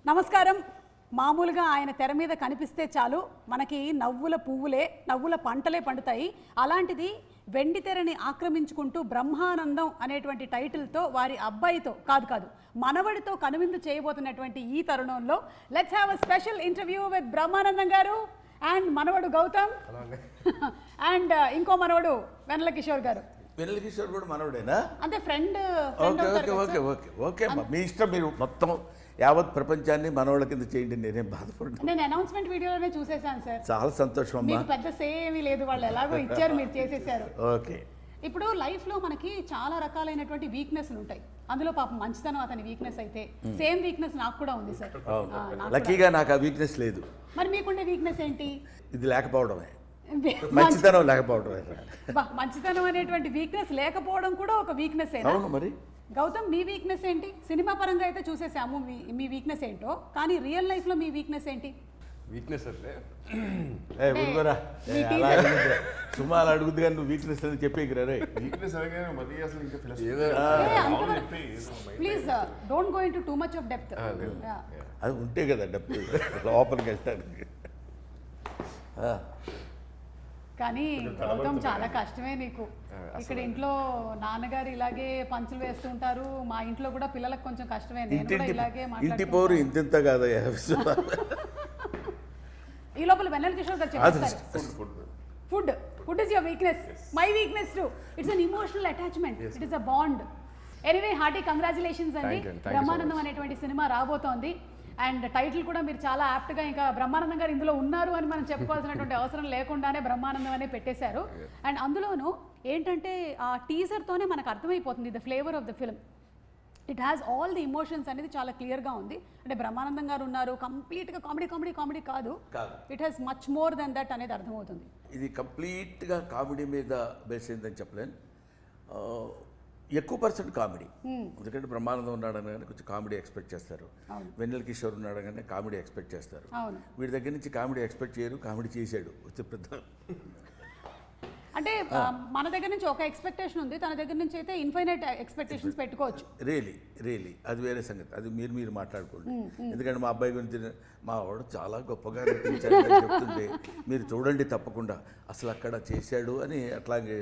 నమస్కారం. మామూలుగా ఆయన తెర మీద కనిపిస్తే చాలు మనకి నవ్వుల పువ్వులే నవ్వుల పంటలే పండుతాయి. అలాంటిది వెండి తెరని ఆక్రమించుకుంటూ బ్రహ్మానందం అనేటువంటి టైటిల్తో వారి అబ్బాయితో కాదు మనవడితో కనువిందు చేయబోతున్నటువంటి ఈ తరుణంలో let's have a special interview with Brahmanandam గారు అండ్ మనవడు గౌతమ్ అండ్ ఇంకో మనవడు వెన్నెల కిషోర్ గారు. వెన్నెల కిషోర్ కూడా మనవడేనా? అంటే ఫ్రెండ్. ఓకే ఓకే ఓకే అమ్మా, మీ ఇష్టం. మీరు మొత్తం యావత్ ప్రపంచాన్ని మనవాళ్ళ కింద చేయండి, నేనేం బాధపడ్డా. నేను అనౌన్స్మెంట్ వీడియోలోనే చూసేసాను సార్. చాలా సంతోషం అమ్మా. మీకు పెద్ద సేమీ లేదు, వాళ్ళు ఎలాగో ఇచ్చారు, మీరు చేసేసారు. ఓకే. ఇప్పుడు లైఫ్లో మనకి చాలా రకాలైనటువంటి వీక్నెస్లు ఉంటాయి. అందులో పాపం మంచితనం అతని వీక్నెస్ అయితే సేమ్ వీక్నెస్ నాకు కూడా ఉంది సార్. లక్కీగా నాకు ఆ వీక్నెస్ లేదు. మరి మీకుండే వీక్నెస్ ఏంటి? ఇది లేకపోవడమే, మంచితనం లేకపోవడమే. మంచితనం అనేటువంటి వీక్నెస్ లేకపోవడం కూడా ఒక వీక్నెస్. అవును మరి. గౌతమ్, మీ వీక్నెస్ ఏంటి? సినిమా పరంగా అయితే చూసేసాము మీ వీక్నెస్ ఏంటో, కానీ రియల్ లైఫ్లో మీ వీక్నెస్ ఏంటి? వీక్నెస్ అంటే సుమాలు అడుగుద్ది కానీ నువ్వు వీక్నెస్ అని చెప్పేకిరా రే. వీక్నెస్ అనగానే మరీ అసలు ఇంకా please don't go into too much of depth. అది ఉంటే కదా డెప్త్ లోపలికి వెళ్తానికి. కానీ గౌతమ్ చాలా కష్టమే నీకు. ఇక్కడ ఇంట్లో నాన్నగారు ఇలాగే పంచులు వేస్తుంటారు, మా ఇంట్లో కూడా పిల్లలకు కొంచెం కష్టమే. నేను కూడా ఇలాగే ఇంటి పోరు ఇంత కాదయ్యా. ఈ లోపల వెన్నెల కిషోర్ గారు చెప్తారు food is your weakness, my weakness to. It's an emotional attachment, it is a bond. Anyway, hearty congratulations అండి. బ్రహ్మానందం అనేటువంటి సినిమా రాబోతోంది అండ్ టైటిల్ కూడా మీరు చాలా యాప్ట్గా, ఇంకా బ్రహ్మానందం గారు ఇందులో ఉన్నారు అని మనం చెప్పుకోవాల్సినటువంటి అవసరం లేకుండానే బ్రహ్మానందం అనే పెట్టేశారు. అండ్ అందులోనూ ఏంటంటే ఆ టీజర్తోనే మనకు అర్థమైపోతుంది the flavour of the film. It has all the emotions అనేది చాలా క్లియర్గా ఉంది. అంటే బ్రహ్మానందం గారు ఉన్నారు, కంప్లీట్గా కామెడీ కాదు, it has much more than that అనేది అర్థమవుతుంది. ఇది కంప్లీట్గా కామెడీ మీద బేస్ అయిందని చెప్పలేను. ఎక్కువ పర్సెంట్ కామెడీ, ఎందుకంటే బ్రహ్మానందం ఉన్నాడని కానీ కొంచెం కామెడీ ఎక్స్పెక్ట్ చేస్తారు. వెన్నెల కిషోర్ ఉన్నాడు కానీ కామెడీ ఎక్స్పెక్ట్ చేస్తారు. వీడి దగ్గర నుంచి కామెడీ ఎక్స్పెక్ట్ చేయరు, కామెడీ చేశాడు వచ్చే పెద్ద. అంటే మన దగ్గర నుంచి ఒక ఎక్స్పెక్టేషన్ ఉంది, తన దగ్గర నుంచి అయితే ఇన్ఫైనైట్ ఎక్స్పెక్టేషన్స్ పెట్టుకోవచ్చు. రియలీ అది వేరే సంగతి, అది మీరు మాట్లాడుకోండి. ఎందుకంటే మా అబ్బాయి గురించి మా వాడు చాలా గొప్పగా నటించాడు చెప్తుంటే మీరు చూడండి తప్పకుండా, అసలు అక్కడ చేశాడు అని. అట్లాగే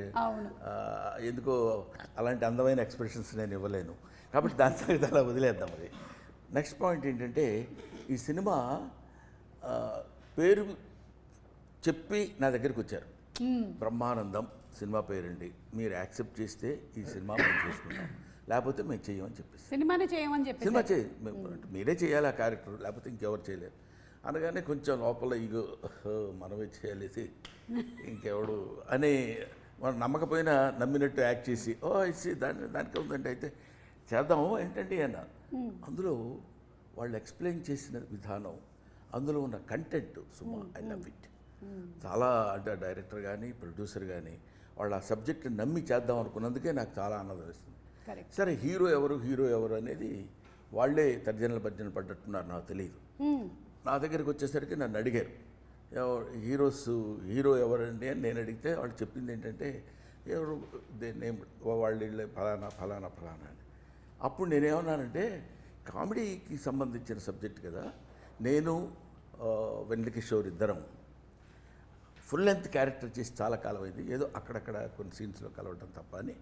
ఎందుకో అలాంటి అందమైన ఎక్స్ప్రెషన్స్ నేను ఇవ్వలేను, కాబట్టి దాని సంగతి అలా వదిలేద్దాం. అది నెక్స్ట్ పాయింట్ ఏంటంటే, ఈ సినిమా పేరు చెప్పి నా దగ్గరికి వచ్చారు. బ్రహ్మానందం సినిమా పేరండి, మీరు యాక్సెప్ట్ చేస్తే ఈ సినిమా మేము చేసుకుంటాం, లేకపోతే మేము చేయమని చెప్పేసి సినిమానే చేయమని చెప్పి సినిమా మీరే చేయాలి ఆ క్యారెక్టర్, లేకపోతే ఇంకెవరు చేయలేరు అనగానే కొంచెం లోపల ఇగో మనమే చేయాలేసి ఇంకెవడు అని మనం నమ్మకపోయినా నమ్మినట్టు యాక్ట్ చేసి ఇచ్చి దానికి ఉందంటే అయితే చేద్దాము ఏంటండి అన్న. అందులో వాళ్ళు ఎక్స్ప్లెయిన్ చేసిన విధానం, అందులో ఉన్న content Suma, I love it. చాలా అంటే డైరెక్టర్ కానీ ప్రొడ్యూసర్ కానీ వాళ్ళు ఆ సబ్జెక్ట్ నమ్మి చేద్దాం అనుకున్నందుకే నాకు చాలా ఆనందం వేస్తుంది. సరే హీరో ఎవరు అనేది వాళ్ళే తర్జనలు భర్జనలు పడ్డట్టున్నారు, నాకు తెలియదు. నా దగ్గరికి వచ్చేసరికి నన్ను అడిగారు హీరో ఎవరండి అని నేను అడిగితే వాళ్ళు చెప్పింది ఏంటంటే ఎవరు నేమ్ వాళ్ళు ఫలానా అని. అప్పుడు నేనేమన్నానంటే, కామెడీకి సంబంధించిన సబ్జెక్ట్ కదా, నేను వెన్నెల కిషోర్ ఇద్దరం ఫుల్ లెంత్ క్యారెక్టర్ చేసి చాలా కాలం అయింది, ఏదో అక్కడక్కడ కొన్ని సీన్స్లో కలవటం తప్ప అని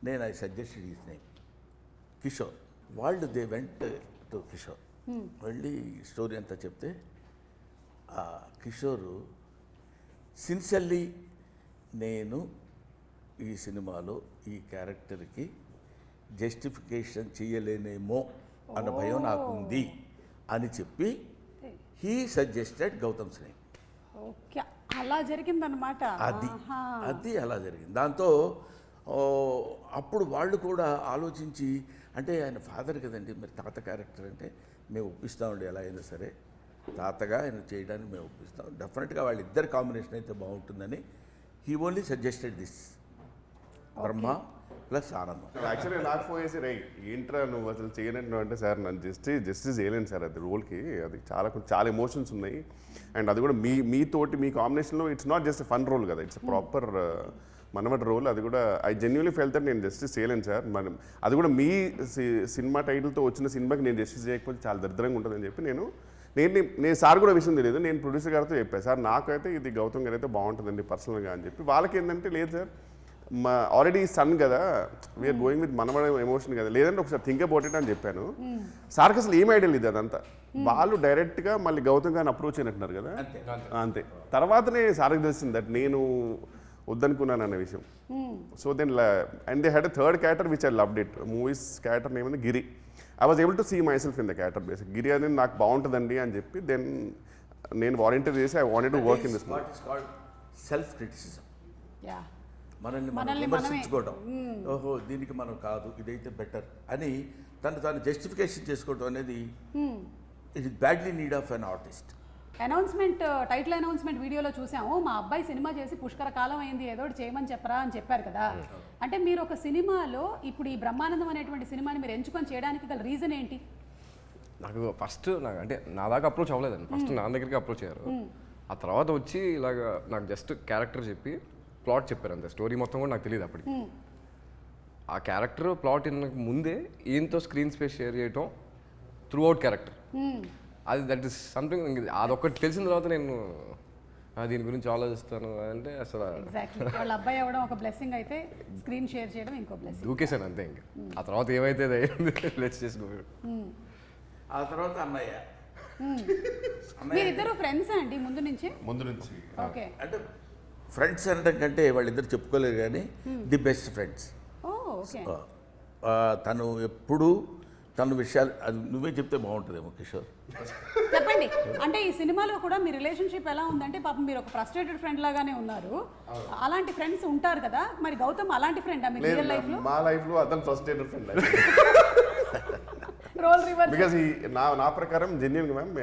నేను I suggested his name Kishore. వాళ్ళు దే వెంట్ టు కిషోర్, వెళ్ళి స్టోరీ అంతా చెప్తే ఆ కిషోరు సిన్సియర్లీ నేను ఈ సినిమాలో ఈ క్యారెక్టర్కి జస్టిఫికేషన్ చేయలేనేమో అన్న భయం నాకు ఉంది అని చెప్పి he suggested Gautam's name. Okay, అలా జరిగిందనమాట. అది అలా జరిగింది. దాంతో అప్పుడు వాళ్ళు కూడా ఆలోచించి, అంటే ఆయన ఫాదర్ కదండి, మరి తాత క్యారెక్టర్ అంటే మేము ఒప్పిస్తామండి, ఎలా అయినా సరే తాతగా ఆయన చేయడానికి మేము ఒప్పిస్తాం, డెఫినెట్గా వాళ్ళిద్దరు కాంబినేషన్ అయితే బాగుంటుందని he only suggested this Brahma plus ఆనందం. యాక్చువల్లీ నాకు ఫోన్ చేసి రైట్ ఏంట్రా నువ్వు అసలు చేయనంటు అంటే, సార్ నన్ను జస్టిస్ చేయలేను సార్, అది రోల్కి అది చాలా ఎమోషన్స్ ఉన్నాయి. అండ్ అది కూడా మీతోటి మీ కాంబినేషన్లో it's not just fun role కదా, ఇట్స్ ప్రాపర్ మనమటి రోల్. అది కూడా ఐ జెన్యున్లీ ఫెల్ దట్ నేను జస్టిస్ చేయలేను సార్. మనం అది కూడా మీ సినిమా టైటిల్తో వచ్చిన సినిమాకి నేను జస్టిస్ చేయకపోతే చాలా దరిద్రంగా ఉంటుందని చెప్పి నేను సార్ కూడా విషయం తెలియదు. నేను ప్రొడ్యూసర్ గారితో చెప్పాను, సార్ నాకైతే ఇది గౌతమ్ గారు అయితే బాగుంటుందండి పర్సనల్గా అని చెప్పి. వాళ్ళకి ఏంటంటే లేదు సార్, మా ఆల్రెడీ సన్ కదా, వీఆర్ గోయింగ్ విత్ మనవడ ఎమోషన్ కదా, లేదంటే ఒకసారి థింక్ అబౌట్ ఇట్ అని చెప్పాను. సార్కి అసలు ఏం ఐడియా లేదు అదంతా. వాళ్ళు డైరెక్ట్గా మళ్ళీ గౌతమ్ గారిని అప్రోచ్ అయినట్టున్నారు కదా, అంతే. తర్వాతనే సార్కి తెలిసింది దట్ నేను వద్దనుకున్నాను అనే విషయం. So then and they had a third character which I loved it. Movie's character name ఉంది Giri. I was able to see myself in the character basic. Giri అనేది నాకు బాగుంటుందండి అని చెప్పి దెన్ నేను వాలంటీర్ చేసి I wanted to work in this movie. Self criticism, yeah మనల్ని మనం విమర్శించుకోవడం. ఓహో దీనికి మనం కాదు, ఇదైతే బెటర్ అని తాను జస్టిఫికేషన్ చేసుకోవడం అనేది it is badly need of an artist. Announcement, title announcement వీడియోలో చూసాము, మా అబ్బాయి సినిమా చేసి పుష్కర కాలం అయింది, ఏదో ఒకటి చేయమని చెప్పరా అని చెప్పారు కదా. అంటే మీరు ఒక సినిమాలో ఇప్పుడు ఈ బ్రహ్మానందం అనేటువంటి సినిమాని మీరు ఎంచుకొని చేయడానికి గల రీజన్ ఏంటి? నాకు ఫస్ట్ అంటే నా దాకా అప్రోచ్ అవ్వలేదండి. ఫస్ట్ నా దగ్గరికి అప్రోచ్ అయ్యారు. ఆ తర్వాత వచ్చి ఇలాగ నాకు జస్ట్ క్యారెక్టర్ చెప్పి ప్లాట్ చెప్పారు అంతే. స్టోరీ మొత్తం కూడా నాకు తెలియదు అప్పటికి. ఆ క్యారెక్టర్ ప్లాట్ ముందే ఈయనతో స్క్రీన్ స్పేస్ షేర్ చేయటం త్రూ అవుట్ క్యారెక్టర్, అది దట్ ఈస్ సంథింగ్. అదొక్కటి తెలిసిన తర్వాత నేను దీని గురించి ఆలోచిస్తాను అంటే అసలు ఎగ్జాక్ట్లీ వాళ్ళ అబ్బాయి అవ్వడం ఒక బ్లెస్సింగ్ అయితే స్క్రీన్ షేర్ చేయడం ఇంకో బ్లెస్సింగ్. దూకేశాను అంతే. ఇంకా ఆ తర్వాత ఏమైతే లెట్స్ చేసుకో. ఆ తర్వాత అన్నయ్య. మీరిద్దరు ఫ్రెండ్స్ అండి ముందు నుంచి? ఓకే. అంటే ఫ్రెండ్స్ అనడం కంటే వాళ్ళిద్దరు చెప్పుకోలేరు కానీ ది బెస్ట్ ఫ్రెండ్స్. ఓకే. తను ఎప్పుడు తన విషయాలు అది నువ్వే చెప్తే బాగుంటుందేమో కిషోర్. చెప్పండి. అంటే ఈ సినిమాలో కూడా మీ రిలేషన్షిప్ ఎలా ఉందంటే పాపం మీరు ఒక ఫ్రస్ట్రేటెడ్ ఫ్రెండ్ లాగానే ఉన్నారు. అలాంటి ఫ్రెండ్స్ ఉంటారు కదా, మరి గౌతమ్ అలాంటి ఫ్రెండ్ మీ రియల్ లైఫ్ లో? మా లైఫ్ లో అతను frustrated friend. Role reverse. Because నా ప్రకారం జెన్యున్ గా మ్యామ్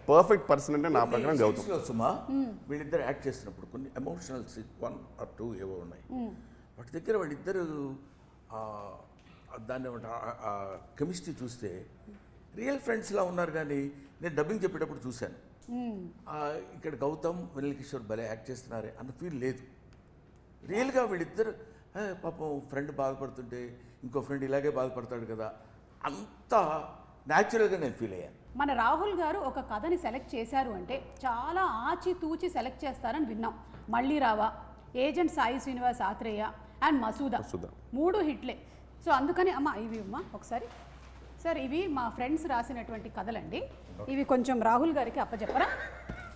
పర్ఫెక్ట్ పర్సన్ అంటే నా ప్రకారం గౌతమ్. సుమా వీళ్ళిద్దరు యాక్ట్ చేస్తున్నప్పుడు కొన్ని ఎమోషనల్ 1 or 2 ఏవో ఉన్నాయి. వాటి దగ్గర వాళ్ళిద్దరు దాన్ని కెమిస్ట్రీ చూస్తే రియల్ ఫ్రెండ్స్లా ఉన్నారు. కానీ నేను డబ్బింగ్ చెప్పేటప్పుడు చూశాను, ఇక్కడ గౌతమ్ వెన్నెల కిషోర్ భలే యాక్ట్ చేస్తున్నారే అన్న ఫీల్ లేదు. రియల్గా వీళ్ళిద్దరు పాపం ఫ్రెండ్ బాధపడుతుంటే ఇంకో ఫ్రెండ్ ఇలాగే బాధపడతాడు కదా, అంత న్యాచురల్గా నేను ఫీల్ అయ్యాను. మన రాహుల్ గారు ఒక కథని సెలెక్ట్ చేశారు అంటే చాలా ఆచితూచి సెలెక్ట్ చేస్తారని విన్నాం. మళ్ళీ రావా, ఏజెంట్ సాయి శ్రీనివాస్ ఆత్రేయ అండ్ మసూదా 3 హిట్లే. సో అందుకని ఇవి ఒకసారి సార్, ఇవి మా ఫ్రెండ్స్ రాసినటువంటి కథలండి. ఇవి కొంచెం రాహుల్ గారికి అప్పచెప్పరా.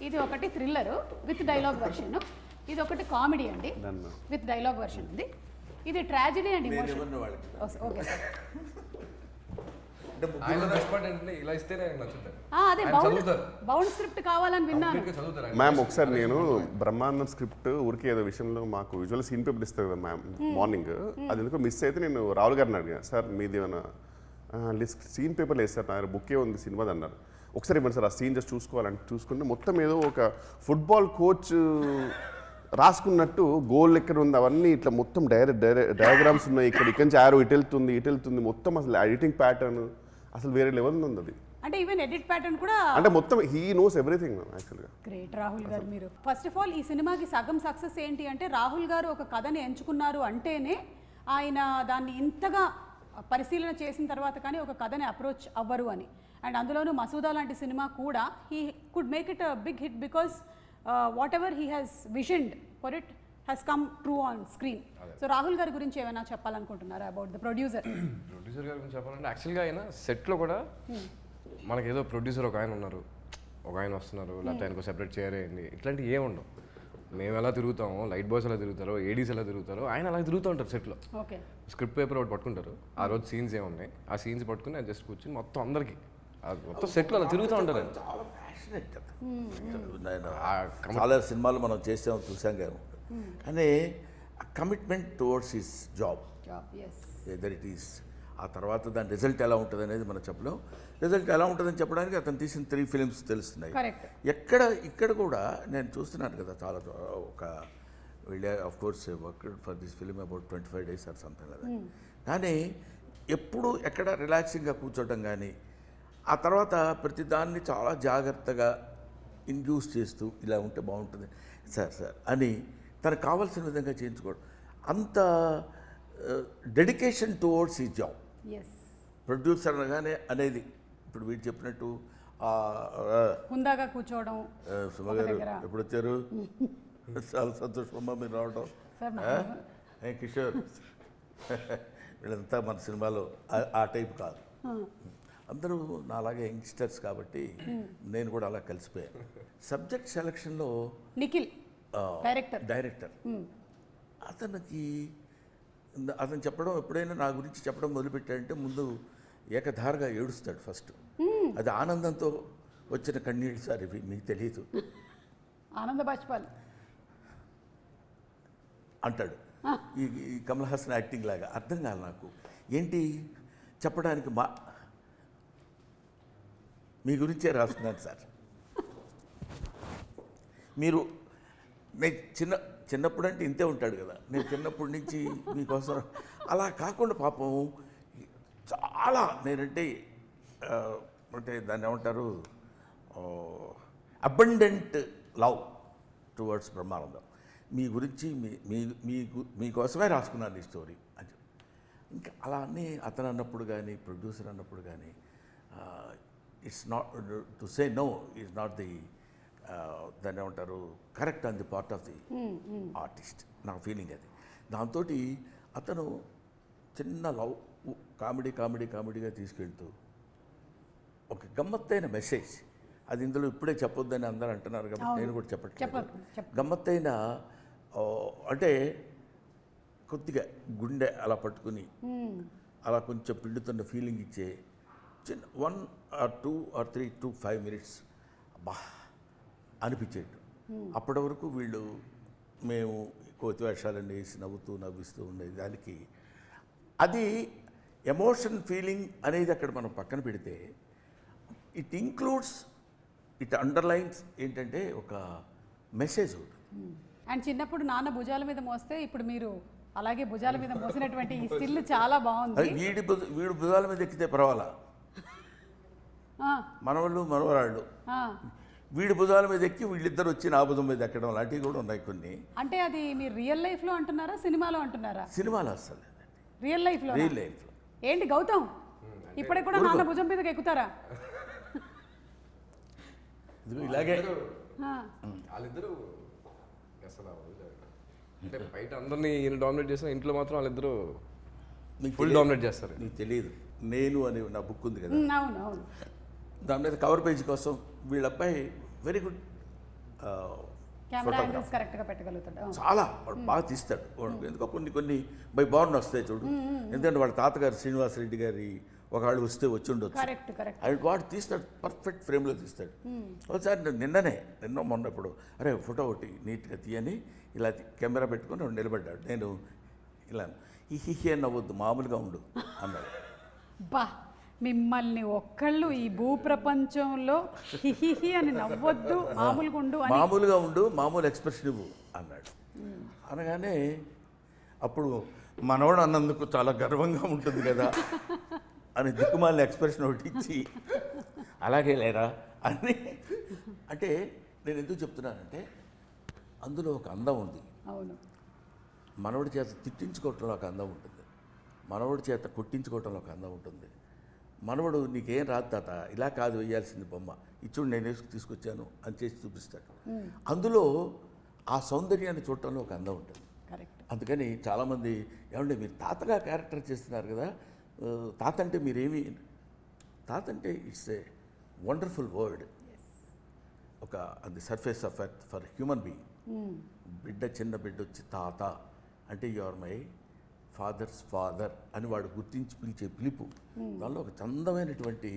ఇది ఒకటి థ్రిల్లరు విత్ డైలాగ్ వెర్షన్, ఇది ఒకటి కామెడీ అండి విత్ డైలాగ్ వెర్షన్ ఉంది, ఇది tragedy and emotion. Okay sir. ఇలా ఇస్తేనే నచ్చుతారు. అదే బౌండ్ స్క్రిప్ట్ కావాలని విన్నాను. మ్యామ్ ఒకసారి నేను బ్రహ్మానందం స్క్రిప్ట్ ఊరికే ఏదో విషయంలో మాకు విజువల్ సీన్ పేపర్ ఇస్తారు కదా మ్యామ్ మార్నింగ్, అది ఎందుకో మిస్ అయితే నేను రాహుల్ గారిని అడిగాను, సార్ మీది ఏమైనా సీన్ పేపర్ లేదు సార్, నా బుక్కే ఉంది సినిమాది అన్నారు. ఒకసారి ఇవ్వండి సార్ ఆ సీన్ జస్ట్ చూసుకోవాలని చూసుకుంటే మొత్తం ఏదో ఒక ఫుట్బాల్ కోచ్ రాసుకున్నట్టు గోల్ ఎక్కడ ఉంది అవన్నీ ఇట్లా మొత్తం డయాగ్రామ్స్ ఉన్నాయి. ఇక్కడి నుంచి ఆరో ఇటు వెళ్తుంది మొత్తం. అసలు ఎడిటింగ్ ప్యాటర్న్ అసలు వేరే లెవెల్ ఉంది అది. అంటే ఈవెన్ ఎడిట్ ప్యాటర్న్ కూడా అంటే మొత్తం హీ నోస్ ఎవ్రీథింగ్ యాక్చువల్గా. గ్రేట్ రాహుల్ గారు మీరు. ఫస్ట్ ఆఫ్ ఆల్ ఈ సినిమాకి సగం సక్సెస్ ఏంటి అంటే రాహుల్ గారు ఒక కథని ఎంచుకున్నారు అంటేనే ఆయన దాన్ని ఇంతగా పరిశీలన చేసిన తర్వాత కానీ ఒక కథని అప్రోచ్ అవ్వరు అని. అండ్ అందులోనూ మసూదా లాంటి సినిమా కూడా he could make it a big hit because whatever he has visioned for it has come true on screen. So Rahul గారి గురించి ఏమైనా చెప్పాలనుకుంటున్నారా అబౌట్ ద ప్రొడ్యూసర్? ప్రొడ్యూసర్ గారి గురించి చెప్పాలంటే యాక్చువల్గా ఆయన సెట్లో కూడా మనకేదో ప్రొడ్యూసర్ ఒక ఆయన ఉన్నారు, ఒక ఆయన వస్తున్నారు, లేకపోతే ఆయనకు సెపరేట్ చేయాలి ఇట్లాంటివి ఏమి ఉండవు. మేము ఎలా తిరుగుతామో, లైట్ బాయ్స్ ఎలా తిరుగుతారో, ఏడీస్ ఎలా తిరుగుతారో, ఆయన అలా తిరుగుతూ ఉంటారు సెట్లో. ఓకే. స్క్రిప్ట్ పేపర్ ఒకటి పట్టుకుంటారు, ఆ రోజు సీన్స్ ఏమున్నాయి ఆ సీన్స్ పట్టుకుని జస్ట్ కూర్చుని మొత్తం అందరికి మొత్తం సెట్లో అలా తిరుగుతూ ఉంటారు. చాలా ప్యాషనెట్ కదా. చాలా సినిమాలు మనం చేసాం చూసాం కదా, కానీ commitment towards his job whether it is. ఆ తర్వాత దాని రిజల్ట్ ఎలా ఉంటుంది అనేది మనం చెప్పలేం. రిజల్ట్ ఎలా ఉంటుందని చెప్పడానికి అతను తీసిన 3 ఫిలిమ్స్ తెలుస్తున్నాయి. ఇక్కడ కూడా నేను చూస్తున్నాను కదా, చాలా ఒక వీళ్ళే of course work for this film about 25 days or something కదా. కానీ ఎప్పుడు ఎక్కడ రిలాక్సింగ్గా కూర్చోవడం కానీ, ఆ తర్వాత ప్రతిదాన్ని చాలా జాగ్రత్తగా ఇండ్యూస్ చేస్తూ ఇలా ఉంటే బాగుంటుంది సార్ అని తనకు కావాల్సిన విధంగా చేయించుకోవడం, అంత డెడికేషన్ టువర్డ్స్ ఈ జాబ్. ఎస్, ప్రొడ్యూసర్ అనగానే అనేది ఇప్పుడు వీడు చెప్పినట్టు హుందాగా కూర్చోవడం. సుమ గారు ఎప్పుడు వచ్చారు? చాలా సంతోషమమ్మా మీరు రావడం. సార్ కిషోర్ వీళ్ళంతా మన సినిమాలో ఆ టైప్ కాదు. అందరూ నాలాగే యంగ్స్టర్స్ కాబట్టి నేను కూడా అలా కలిసిపోయాను. సబ్జెక్ట్ సెలక్షన్లో నిఖిల్ డైరెక్టర్ అతను చెప్పడం, ఎప్పుడైనా నా గురించి చెప్పడం మొదలుపెట్టాడంటే ముందు ఏకధారగా ఏడుస్తాడు ఫస్ట్. అది ఆనందంతో వచ్చిన కన్నీళ్ళు సార్ ఇవి, మీకు తెలియదు. ఆనంద బాష్పాలు అంటాడు. ఈ కమల్ హాసన్ యాక్టింగ్ లాగా అర్థం కాదు నాకు ఏంటి చెప్పడానికి. మీ గురించే రాస్తున్నాను సార్. నేను చిన్నప్పుడు అంటే ఇంతే ఉంటాడు కదా, నేను చిన్నప్పటి నుంచి మీకోసం అలా కాకుండా పాపం చాలా నేనంటే అంటే దాన్ని ఏమంటారు, అబండెంట్ లవ్ టువర్డ్స్ బ్రహ్మానందం. మీ గురించి మీకోసమే రాసుకున్నాను ఈ స్టోరీ అని. ఇంకా అలా అని అతను అన్నప్పుడు కానీ ప్రొడ్యూసర్ అన్నప్పుడు కానీ it's not to say no is not the దాన్ని ఏమంటారు correct on the part of the artist. నా ఫీలింగ్ అది. దాంతో అతను చిన్న లవ్ కామెడీగా తీసుకెళ్తూ ఒక గమ్మత్తైన మెసేజ్, అది ఇందులో ఇప్పుడే చెప్పొద్దని అందరూ అంటున్నారు కాబట్టి నేను కూడా చెప్పట్లేదు. గమ్మత్తైన అంటే కొద్దిగా గుండె అలా పట్టుకుని అలా కొంచెం పిండుతున్న ఫీలింగ్ ఇచ్చే చిన్న 1 or 2 or 3 to 5 minutes అబ్బా అనిపించేట్టు. అప్పటి వరకు మేము కోతి వేషాలన్నీ వేసి నవ్విస్తూ ఉండేది. దానికి అది ఎమోషన్ ఫీలింగ్ అనేది అక్కడ మనం పక్కన పెడితే ఇట్ ఇంక్లూడ్స్, ఇట్ అండర్లైన్స్ ఏంటంటే ఒక మెసేజ్ ఉంటుంది. అండ్ చిన్నప్పుడు నాన్న భుజాల మీద మోస్తే ఇప్పుడు మీరు అలాగే భుజాల మీద మోసినటువంటి ఈ స్టిల్ చాలా బాగుంది. వీడు భుజాల మీద ఎక్కితే పర్వాలా, మనవరాళ్ళు వీడి భుజాల మీద ఎక్కి వీళ్ళిద్దరు వచ్చి నా భుజం మీద ఎక్కడం లాంటివి కూడా ఉన్నాయి కొన్ని. అంటే అది మీరు రియల్ లైఫ్లో అంటున్నారా, సినిమాలో అంటున్నారా? సినిమాలో అసలు రియల్ లైఫ్లో ఏంటి గౌతమ్ ఇప్పటికి కూడా నాన్న భుజం మీదకి ఎక్కుతారా? ఇలాగే వాళ్ళిద్దరు అసలు అంటే బయట అందరినీ ఈయన డామినేట్ చేసిన, ఇంట్లో మాత్రం వాళ్ళిద్దరు ఫుల్ డామినేట్ చేస్తారు. నీకు తెలియదు, నేను అని నా బుక్ ఉంది కదా, అవును, దాని మీద కవర్ పేజ్ కోసం వీళ్ళ అబ్బాయి వెరీ గుడ్ కెమెరా యాంగిల్స్ కరెక్ట్గా పెట్టగలుగుతాడు, చాలా బాగా తీస్తాడు. ఎందుకో కొన్ని బై బార్న్ వస్తాయి చూడు. ఎందుకంటే వాళ్ళ తాతగారు శ్రీనివాసరెడ్డి గారి ఒకళ్ళు వస్తే వచ్చి ఉండొచ్చు, అది వాడు తీస్తాడు, పర్ఫెక్ట్ ఫ్రేమ్లో తీస్తాడు. ఒకసారి నిన్న మొన్నప్పుడు అరే ఫోటో ఒకటి నీట్గా తీయని ఇలా కెమెరా పెట్టుకొని నిలబడ్డాడు. నేను ఇలా హిహి నవ్వద్దు మామూలుగా ఉండు అన్నాడు. బా మిమ్మల్ని ఒక్కళ్ళు ఈ భూప్రపంచంలో హిహిహి అని నవ్వొద్దు, మామూలుగా ఉండు, మామూలు ఎక్స్ప్రెషన్ ఇవ్వు అన్నాడు. అనగానే అప్పుడు మనవాడు అన్నందుకు చాలా గర్వంగా ఉంటుంది కదా అని దిక్కుమాలిన ఎక్స్ప్రెషన్ ఒకటి ఇచ్చి అలాగే లేరా అని. అంటే నేను ఎందుకు చెప్తున్నానంటే అందులో ఒక అందం ఉంది. అవును, మనవడి చేత తిట్టించుకోవటంలో ఒక అందం ఉంటుంది, మనవడి చేత కొట్టించుకోవటంలో ఒక అందం ఉంటుంది. మనవడు నీకేం రాదు తాత, ఇలా కాదు వేయాల్సింది బొమ్మ, ఇచ్చుడు నేను వేసుకు తీసుకొచ్చాను అని చేసి చూపిస్తాడు. అందులో ఆ సౌందర్యాన్ని చూడటంలో ఒక అందం ఉంటుంది. అందుకని చాలామంది ఏమంటే మీరు తాతగా క్యారెక్టర్ చేస్తున్నారు కదా, తాత అంటే మీరేమి, తాత అంటే ఇట్స్ ఏ వండర్ఫుల్ వర్డ్. ఒక the surface of earth for human being. చిన్న బిడ్డ వచ్చి తాత అంటే you are my father's father అని వాడు గుర్తించి పిలిచే పిలుపు, దానిలో ఒక చందమైనటువంటి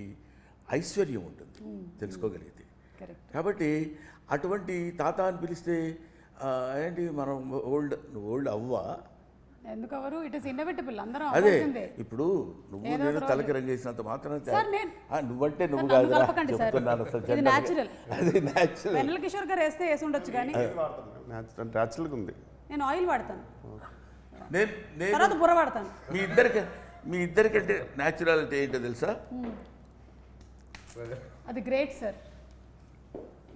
ఐశ్వర్యం ఉంటుంది తెలుసుకోగలిగితే. కాబట్టి అటువంటి తాత అని పిలిస్తే ఏంటి మనం ఓల్డ్ అవ్వా, ఎందుకు అవరు, ఇట్ ఇస్ ఇన్నోవేటబుల్. అందరం అదే ఇప్పుడు నువ్వు నేను తలకి రంగేసినంత మాత్రం నువ్వంటే నువ్వు కాదు చెప్తున్నాను. అదే న్యాచురల్. వెన్నెల కిషోర్ గారు వేస్తే వేసి ఉండొచ్చు కానీ న్యాచురల్గా ఉంది. నేను ఆయిల్ వాడతాను, నేను తర్వాత బుర్ర వాడతాను. మీ ఇద్దరికంటే న్యాచురాలిటీ ఏంటో తెలుసా? అది గ్రేట్ సార్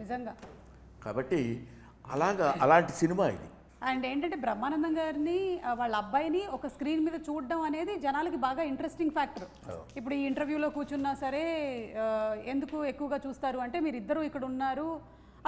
నిజంగా. కాబట్టి అలాంటి సినిమా ఇది. అండ్ ఏంటంటే బ్రహ్మానందం గారిని వాళ్ళ అబ్బాయిని ఒక స్క్రీన్ మీద చూడడం అనేది జనాలకి బాగా ఇంట్రెస్టింగ్ ఫ్యాక్టర్. ఇప్పుడు ఈ ఇంటర్వ్యూలో కూర్చున్నా సరే ఎందుకు ఎక్కువగా చూస్తారు అంటే మీరు ఇద్దరు ఇక్కడ ఉన్నారు,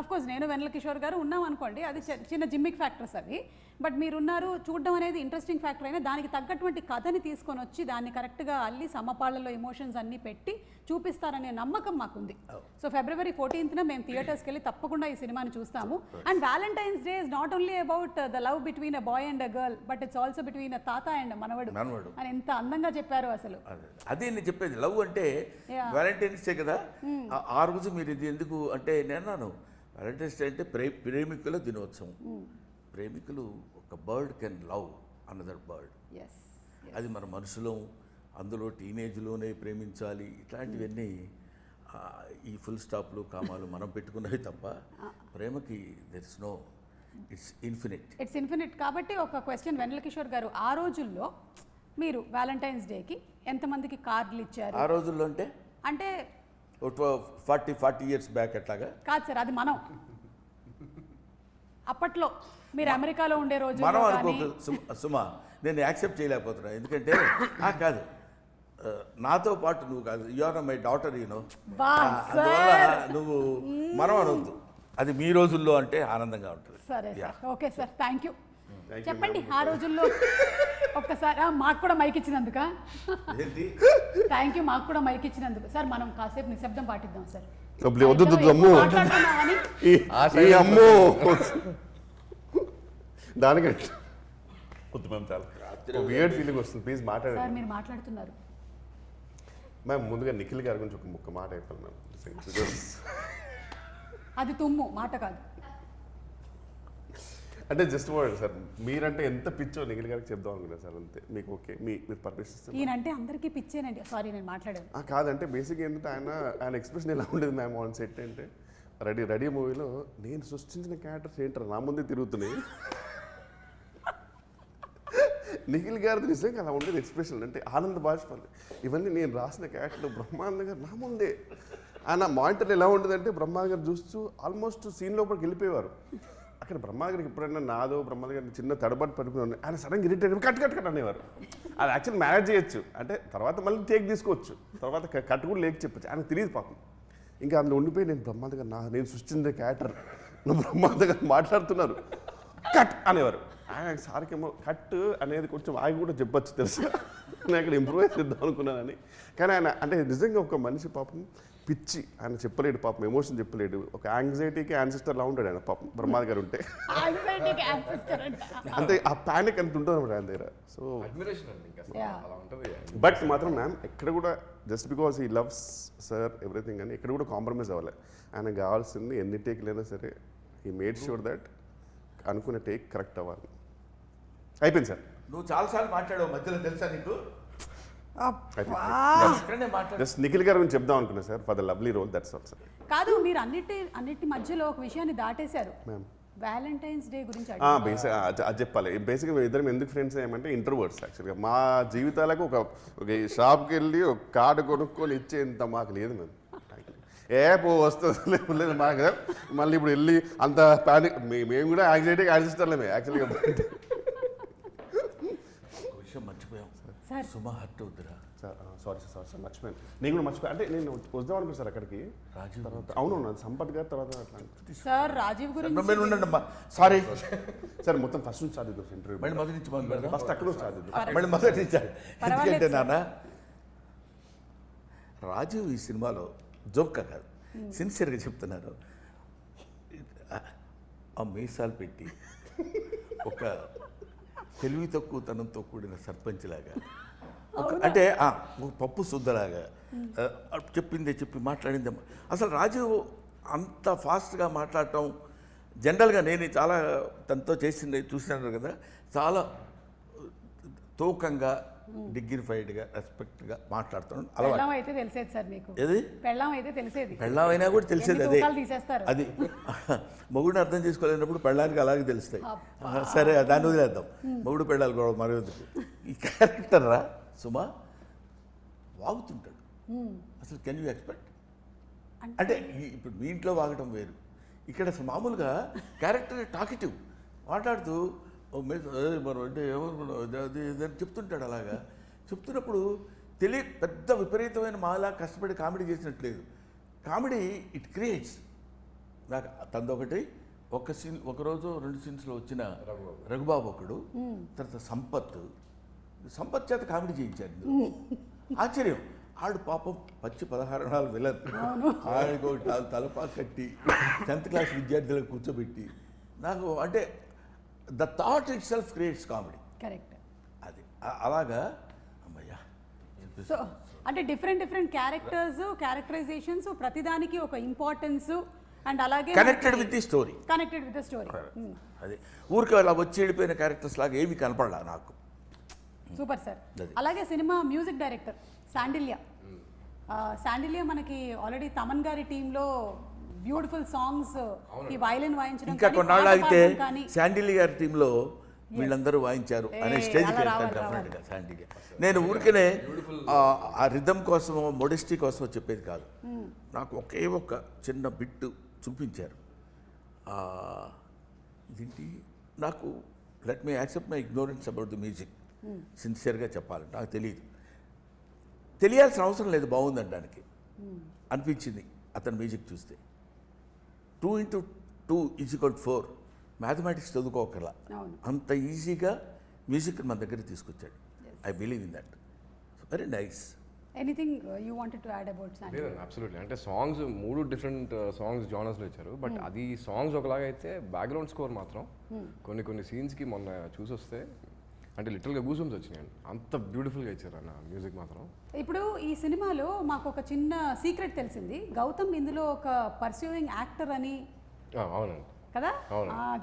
అఫ్ కోర్స్ నేను వెన్నెల కిషోర్ గారు ఉన్నాం అనుకోండి, అది చిన్న జిమ్మిక్ ఫ్యాక్టర్స్ అవి, బట్ మీరున్నారు చూడడం అనేది ఇంట్రెస్టింగ్ ఫ్యాక్టర్ అయినా దానికి తగ్గటువంటి కథని తీసుకొని వచ్చి దాన్ని కరెక్ట్గా అల్లి సమపాళ్ళలో ఎమోషన్స్ అన్నీ పెట్టి చూపిస్తారనే నమ్మకం మాకుంది. సో February 14th మేము థియేటర్స్కి వెళ్ళి తప్పకుండా ఈ సినిమాని చూస్తాము. And Valentine's day is not only about the love between a boy and a girl, but it's also between a తాత అండ్ మనవడు అని ఎంత అందంగా చెప్పారు అసలు. అదే నేను చెప్పేది, లవ్ అంటే వ్యాలంటైన్స్ డే కదా, ఆ రోజు మీరు ఇది ఎందుకు అంటే నేను అన్నాను వ్యాలంటైన్స్ డే అంటే ప్రేమికుల దినోత్సవం. ప్రేమికులు ఒక bird can love another bird, అది మన మనసులో అందులో టీనేజ్లోనే ప్రేమించాలి. ఇట్లాంటివన్నీ ఈ ఫుల్ స్టాప్లు కామాలు మనం పెట్టుకున్నవి తప్ప ప్రేమకి there is no, it's infinite. కాబట్టి ఒక క్వశ్చన్ వెన్నెల కిషోర్ గారు, ఆ రోజుల్లో మీరు వ్యాలంటైన్స్ డేకి ఎంతమందికి కార్డులు ఇచ్చారు? ఆ రోజుల్లో అంటే 40 years బ్యాక్ అట్లాగా కాదు సార్, అది మనం అప్పట్లో మీరు అమెరికాలో ఉండే రోజు మనం అనుకో సుమా, నేను యాక్సెప్ట్ చేయలేకపోతున్నా. ఎందుకంటే కాదు, నాతో పాటు నువ్వు కాదు, you are my daughter, you know, అందువల్ల నువ్వు మనం అనొద్దు. అది మీ రోజుల్లో అంటే ఆనందంగా ఉంటుంది. సరే ఓకే సార్, థ్యాంక్ యూ. చెప్పండి ఆ రోజుల్లో ఒక్కసారి మాకు కూడా మైక్ ఇచ్చినందుక థ్యాంక్ యూ, మాకు కూడా మైక్ ఇచ్చినందుకు. సార్ మనం కాసేపు నిశ్శబ్దం పాటిద్దాం సార్. దానికంటే వియర్డ్ ఫీలింగ్ వస్తుంది. ప్లీజ్ మాట్లాడండి సార్. మీరు మాట్లాడుతున్నారు మ్యామ్. ముందుగా నిఖిల్ గారి గురించి ఒక ముక్క మాట అయిపోయింది మ్యామ్. అది తుమ్ము మాట కాదు. అంటే జస్ట్ వర్డ్ సార్, మీరంటే ఎంత పిచ్చో నిఖిల్ గారికి చెప్దాం అనుకున్నా సార్, అంతే. మీకు ఓకే, మీరు పర్మిషన్ ఈయనంటే అందరికీ పిచ్చేనండి. సారీ నేను మాట్లాడాను. కాదంటే బేసిక్ ఏంటంటే ఆయన ఎక్స్ప్రెషన్ ఎలా ఉండేది మ్యామ్ ఆన్ సెట్ అంటే, రెడీ మూవీలో నేను సృష్టించిన క్యారెక్టర్స్ ఏంటారు నా ముందే తిరుగుతున్నాయి. నిఖిల్ గారిది నిజంగా అలా ఉండేది ఎక్స్ప్రెషన్. అంటే ఆనంద బాష్పాలు ఇవన్నీ నేను రాసిన క్యారెక్టర్ బ్రహ్మానంద గారు నా ముందే. ఆయన మానిటర్ ఎలా ఉండేదంటే బ్రహ్మానంద గారు చూస్తూ ఆల్మోస్ట్ సీన్ లోపలికి వెళ్ళిపోయేవారు. అక్కడ బ్రహ్మానంద గారికి ఎప్పుడైనా నాదో బ్రహ్మానంద గారిని చిన్న తడబాటు పడిపోయి ఆయన సడన్గా ఇరిటేట్ కట్ అనేవారు. అది యాక్చువల్ మేనేజ్ చేయొచ్చు, అంటే తర్వాత మళ్ళీ టేక్ తీసుకోవచ్చు, తర్వాత కట్ కూడా లేక చెప్పచ్చు. ఆయనకు తెలియదు పాపం. ఇంకా అందులో ఉండిపోయి నేను బ్రహ్మానంద గారు నేను సృష్టించిన క్యారెక్టర్ నువ్వు బ్రహ్మానంద గారు మాట్లాడుతున్నారు కట్ అనేవారు. ఆయన సార్కేమో కట్ అనేది కొంచెం ఆగి కూడా చెప్పచ్చు తెలుసు, నేను అక్కడ ఇంప్రూవైజ్ చేద్దాం అనుకున్నానని. కానీ ఆయన అంటే నిజంగా ఒక మనిషి పాపం పిచ్చి, ఆయన చెప్పలేడు పాపం, ఎమోషన్ చెప్పలేడు. ఒక యాంగ్జైటీకి యాన్సిస్టర్ లా ఉంటాడు ఆయన పాపం బ్రహ్మానంద గారు ఉంటే. అంతే ఆ ప్యానిక్ అంత ఉంటుంది అన్నమాట ఆయన దగ్గర. సో బట్ మాత్రం మ్యామ్ ఎక్కడ కూడా just because he loves sir everything అని ఎక్కడ కూడా కాంప్రమైజ్ అవ్వాలి. ఆయనకు కావాల్సింది ఎన్ని టేక్లైనా సరే హీ మేడ్ షూర్ దట్ అనుకునే టేక్ కరెక్ట్ అవ్వాలి. అయిపోయింది సార్. నువ్వు చాలాసార్లు మాట్లాడావు మధ్యలో, తెలుసా నీకు? జస్ట్ నిఖిల్ గారి గురించి చెప్దాం అనుకున్నా sir, for the lovely role, that's all sir. కాదు, మీరు అన్నిటి మధ్యలో ఒక విషయాన్ని దాటేశారు. వ్యాలంటైన్స్ డే గురించి అది చెప్పాలి. బేసిక్గా ఇద్దరం ఎందుకు ఫ్రెండ్స్ ఏమంటే ఇంట్రోవర్ట్స్. యాక్చువల్గా మా జీవితాలకు ఒక షాప్కి వెళ్ళి ఒక కార్డు కొనుక్కొని ఇచ్చేంత మాకు లేదు మేము. వస్తుంది లేదు మాకు. మళ్ళీ ఇప్పుడు వెళ్ళి అంత ప్యానిక్, మేము కూడా యాంగ్జైటీకి యాన్సిస్టర్లేమే యాక్చువల్గా. మర్చిపోయాం సుమా హర్ట్ అవుతురా సార్. సారీ మర్చిపోయాను. నేను కూడా మర్చిపోయాను. అంటే నేను వద్దాం అనుకున్నాను సార్ అక్కడికి. రాజీవ్ తర్వాత అవును సంపత్ గారు తర్వాత అట్లా సార్ రాజీవ్ గురించి సారీ సార్. మొత్తం ఫస్ట్ నుంచి స్టార్ట్ చేద్దాం ఇంటర్వ్యూ. మళ్ళీ మొదటి నుంచి ఫస్ట్ అక్కడ స్టార్ట్ చేద్దాం. మళ్ళీ మొదటి నుంచి. ఎందుకంటే నాన్న రాజీవ్ ఈ సినిమాలో జోక్గా కాదు, సిన్సియర్గా చెప్తున్నారు. ఆ మీసాలు పెట్టి ఒక తెలివి తక్కువతనంతో కూడిన సర్పంచ్ లాగా, అంటే పప్పు శుద్ధలాగా చెప్పిందే చెప్పి మాట్లాడిందే. అసలు రాజీవ్ అంత ఫాస్ట్గా మాట్లాడటం జనరల్గా నేను చాలా తనతో చేసింది చూసినాను కదా, చాలా తూకంగా డిగ్నిఫైడ్గా రెస్పెక్ట్గా మాట్లాడుతున్నాను. పెళ్ళాం అయితే తెలిసేది సార్ మీకు. ఏది పెళ్ళాం అయితే తెలిసేది, పెళ్ళాం అయినా కూడా తెలిసేది. అదే తీసేస్తారు. అది మొగుడిని అర్థం చేసుకోలేనప్పుడు పెళ్ళానికి అలాగే తెలుస్తాయి. సరే దాన్ని వదిలేద్దాం, మొగుడు పెళ్ళాలి కూడా మరి వద్దు. ఈ క్యారెక్టర్ రా సుమా వాగుతుంటాడు. అసలు కెన్ యూ ఎక్స్పెక్ట్? అంటే ఇప్పుడు మీ ఇంట్లో వాగటం వేరు, ఇక్కడ అసలు మామూలుగా క్యారెక్టర్ టాకిటివ్ మాట్లాడుతూ మనం అంటే ఏమనుకున్నావు అది అని చెప్తుంటాడు. అలాగా చెప్తున్నప్పుడు పెద్ద విపరీతమైన మాలా కష్టపడి కామెడీ చేసినట్లేదు. Comedy it creates. నాకు తందొకటి ఒకరోజు 2 సీన్స్లో వచ్చిన రఘుబాబు ఒకడు, తర్వాత సంపత్ చేత కామెడీ చేయించాడు. ఆశ్చర్యం, ఆడు పాపం 16 విలన్, ఆడికి తలపా కట్టి 10th క్లాస్ విద్యార్థులకు కూర్చోబెట్టి నాకు అంటే the thought it self creates comedy. Correct. అది అలాగా అమ్మయ్యా. సో అంటే డిఫరెంట్ క్యారెక్టరైజేషన్స్, ప్రతిదానికి ఒక ఇంపార్టెన్స్ అండ్ అలాగే కనెక్టెడ్ విత్ ది స్టోరీ. అది ఊరికి అలా వచ్చి వెళ్ళిపోయిన క్యారెక్టర్స్ లాగా ఏవి కనపడలా నాకు. Super sir. అలాగే సినిమా మ్యూజిక్ డైరెక్టర్ శాండిల్య మనకి ఆల్రెడీ తమన్ గారి టీంలో బ్యూటిఫుల్ సాంగ్స్, ఈ వైలిన్ వాయించడం, ఇంకా కొన్నాళ్ళు ఆగితే శాండిల్య గారి టీంలో వీళ్ళందరూ వాయించారు అనే స్టేజ్కి వెళ్తాను డెఫినెట్గా శాండిల్య. నేను ఊరికనే ఆ రిథమ్ కోసమో మోడెస్టీ కోసమో చెప్పేది కాదు. నాకు ఒకే ఒక చిన్న బిట్టు చూపించారు. ఇదేంటి నాకు let me accept my ignorance about the music. సిన్సియర్గా చెప్పాలంటే నాకు తెలియాల్సిన అవసరం లేదు, బాగుందనడానికి అనిపించింది అతని మ్యూజిక్ చూస్తే. 2 × 2 = 4 మ్యాథమెటిక్స్ చదువుకోకర్లా, అంత ఈజీగా మ్యూజిక్ మన దగ్గర తీసుకొచ్చాడు. I believe in that. Very nice. Anything you wanted to add about Sandilya? Absolutely. అంటే సాంగ్స్ 3 డిఫరెంట్ సాంగ్స్ జానర్స్లో ఇచ్చారు. బట్ అది సాంగ్స్ ఒకలాగా అయితే బ్యాక్గ్రౌండ్ స్కోర్ మాత్రం కొన్ని సీన్స్కి మొన్న చూసి వస్తే అంటే లిటిల్గా గూజమ్స్ వచ్చినాయండి. అంత బ్యూటిఫుల్గా ఇచ్చారు అన్న మ్యూజిక్ మాత్రం. ఇప్పుడు ఈ సినిమాలో మాకు ఒక చిన్న సీక్రెట్ తెలిసింది. గౌతమ్ ఇందులో ఒక పర్సూయింగ్ యాక్టర్ అని. అవునండి కదా,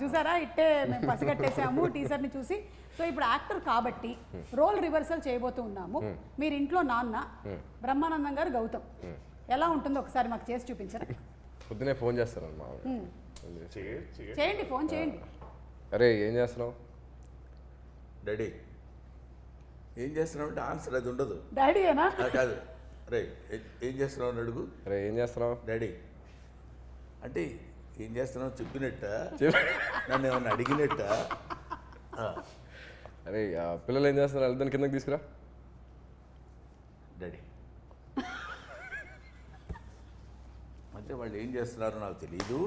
చూసారా, ఇట్టే మేము పసిగట్టేసాము టీజర్ని చూసి. సో ఇప్పుడు యాక్టర్ కాబట్టి రోల్ రివర్సల్ చేయబోతూ ఉన్నాము. మీరు ఇంట్లో నాన్న, బ్రహ్మానందం గారు గౌతమ్, ఎలా ఉంటుందో ఒకసారి మాకు చేసి చూపించారా? పొద్దునే ఫోన్ చేస్తారమ్మా. చేయండి, ఫోన్ చేయండి. అరే ఏం చేస్తున్నావు డాడీ? ఏం చేస్తున్నావు అంటే ఆన్సర్ అది ఉండదు. డాడీ ఏనా? కాదు, రే ఏం చేస్తున్నావు అని అడుగు. అరే ఏం చేస్తున్నావు డాడీ అంటే ఏం చేస్తున్నావు చెప్పినట్ట, నన్ను ఏమన్నా అడిగినట్ట. అరే పిల్లలు ఏం చేస్తున్నారు, వెళ్తాను కిందకి తీసుకురా. డాడీ అంటే వాళ్ళు ఏం చేస్తున్నారో నాకు తెలియదు.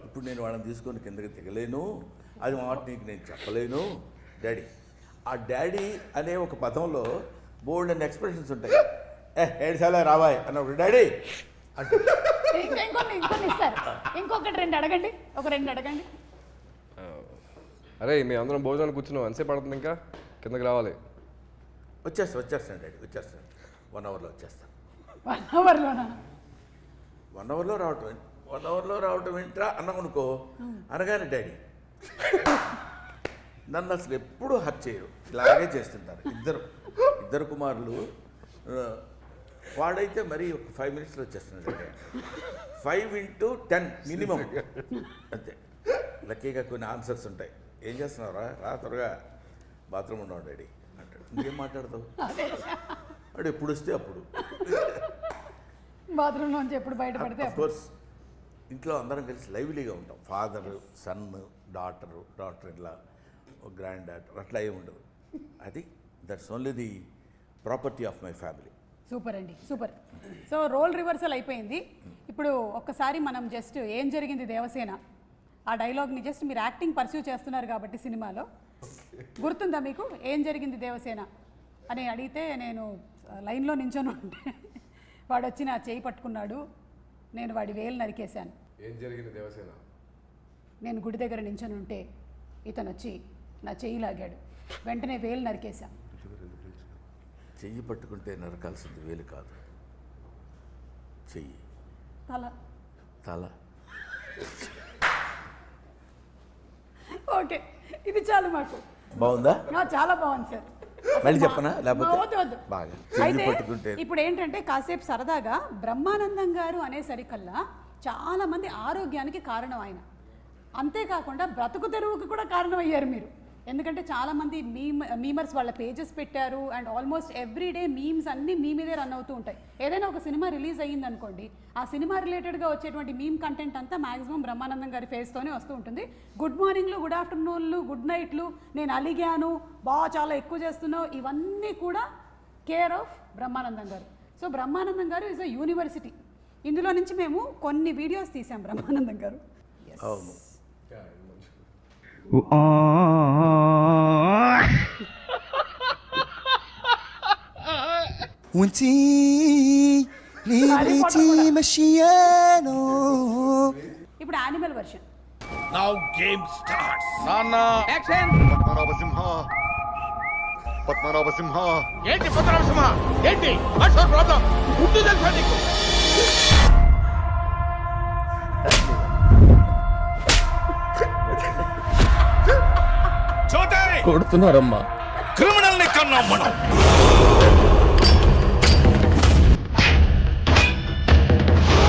ఇప్పుడు నేను వాళ్ళని తీసుకొని కిందకి దిగలేను, అది మాట నీకు నేను చెప్పలేను డాడీ. ఆ డాడీ అనే ఒక పదంలో బోల్డ్ అండ్ ఎక్స్ప్రెషన్స్ ఉంటాయి. ఏడుసార్లు రావాయ్ అన్నప్పుడు డాడీ అంటే ఇంకొన్ని ఇస్తారు. ఇంకొకటి 2 అడగండి, ఒక 2 అడగండి. అరే మీ అందరం భోజనానికి కూర్చున్నావు, ఎంతసేపు పడుతుంది, ఇంకా కిందకి రావాలి. వచ్చేస్తాను డాడీ, వచ్చేస్తాను. 1 అవర్లో వచ్చేస్తాను. 1 అవర్లోనా? 1 అవర్లో రావటం, 1 అవర్లో రావటం ఏంట్రా అన్నామనుకో అనగానే డాడీ నన్ను అసలు ఎప్పుడూ హర్ట్ చేయరు, ఇలాగే చేస్తుంటారు. ఇద్దరు కుమారులు. వాడైతే మరీ ఒక 5 మినిట్స్లో వచ్చేస్తున్నాడు. 5 × 10 మినిమం అంతే. లక్కీగా కొన్ని ఆన్సర్స్ ఉంటాయి. ఏం చేస్తున్నావురా, రా త్వరగా బాత్రూమ్ ఉన్నావు డాడీ అంటాడు. ఇంకేం మాట్లాడతావు? వాడు ఎప్పుడు వస్తే అప్పుడు బాత్రూంలోంచి ఎప్పుడు బయటపడితే. కోర్స్ ఇంట్లో అందరం కలిసి లైవ్లీగా ఉంటాం. ఫాదర్, సన్, డాటర్ ఇలా, గ్రాండ్ డాటర్, అట్లా ఏమి ఉండదు. అది that's only the property of my family. Super అండి, సూపర్. సో రోల్ రివర్సల్ అయిపోయింది. ఇప్పుడు ఒక్కసారి మనం జస్ట్ ఏం జరిగింది దేవసేన ఆ డైలాగ్ని జస్ట్ మీరు యాక్టింగ్ పర్స్యూ చేస్తున్నారు కాబట్టి సినిమాలో గుర్తుందా మీకు? ఏం జరిగింది దేవసేన అని అడిగితే నేను లైన్లో నించొని ఉంటే వాడు వచ్చి నా చేయి పట్టుకున్నాడు, నేను వాడి వేలు నరికేశాను. ఏం జరిగింది దేవసేన? నేను గుడి దగ్గర నించొని ఉంటే ఇతను వచ్చి నా చెయ్యి లాగాడు, వెంటనే వేలు నరికేశాను. చెయ్యి పట్టుకుంటే నరకాల్సింది వేలు కాదు, చెయ్యి, తల. ఓకే, ఇది చాలు మాకు. బాగుందా? చాలా బాగుంది సార్. మళ్ళీ చెప్పనా? లేకపోతే వద్దు. అయితే ఇప్పుడు ఏంటంటే కాసేపు సరదాగా బ్రహ్మానందం గారు అనేసరికల్లా చాలా మంది ఆరోగ్యానికి కారణం ఆయన. అంతేకాకుండా బ్రతుకు తెరువుకి కూడా కారణం అయ్యారు మీరు. ఎందుకంటే చాలామంది మీమర్స్ వాళ్ళ పేజెస్ పెట్టారు and almost every day memes అన్నీ మీ మీదే రన్ అవుతూ ఉంటాయి. ఏదైనా ఒక సినిమా రిలీజ్ అయ్యింది అనుకోండి, ఆ సినిమా రిలేటెడ్గా వచ్చేటువంటి మీమ్ కంటెంట్ అంతా మాక్సిమం బ్రహ్మానందం గారి ఫేస్తోనే వస్తూ ఉంటుంది. గుడ్ మార్నింగ్లు, గుడ్ ఆఫ్టర్నూన్లు, గుడ్ నైట్లు, నేను అలిగాను, చాలా ఎక్కువ చేస్తున్నావు, ఇవన్నీ కూడా కేర్ ఆఫ్ బ్రహ్మానందం గారు. సో బ్రహ్మానందం గారు ఈజ్ అ యూనివర్సిటీ. ఇందులో నుంచి మేము కొన్ని వీడియోస్ తీసాం బ్రహ్మానందం గారు. అవును. وانتي اللي بغيتي مشيانو. ఇప్పుడు animal version. Now game starts. Padmanabha Simha ఏంటి పద్మనాభసింహ? ఏంటి వాట్స్ యువర్ ప్రాబ్లం? గుడ్డు తెలుసా నీకు? చోటే కొడుతున్నారమ్మా. క్రిమినల్ ని కన్నాం మనం.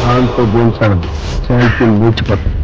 దాంతో బోల్చాడు సైకిల్ మూచిపోతాడు.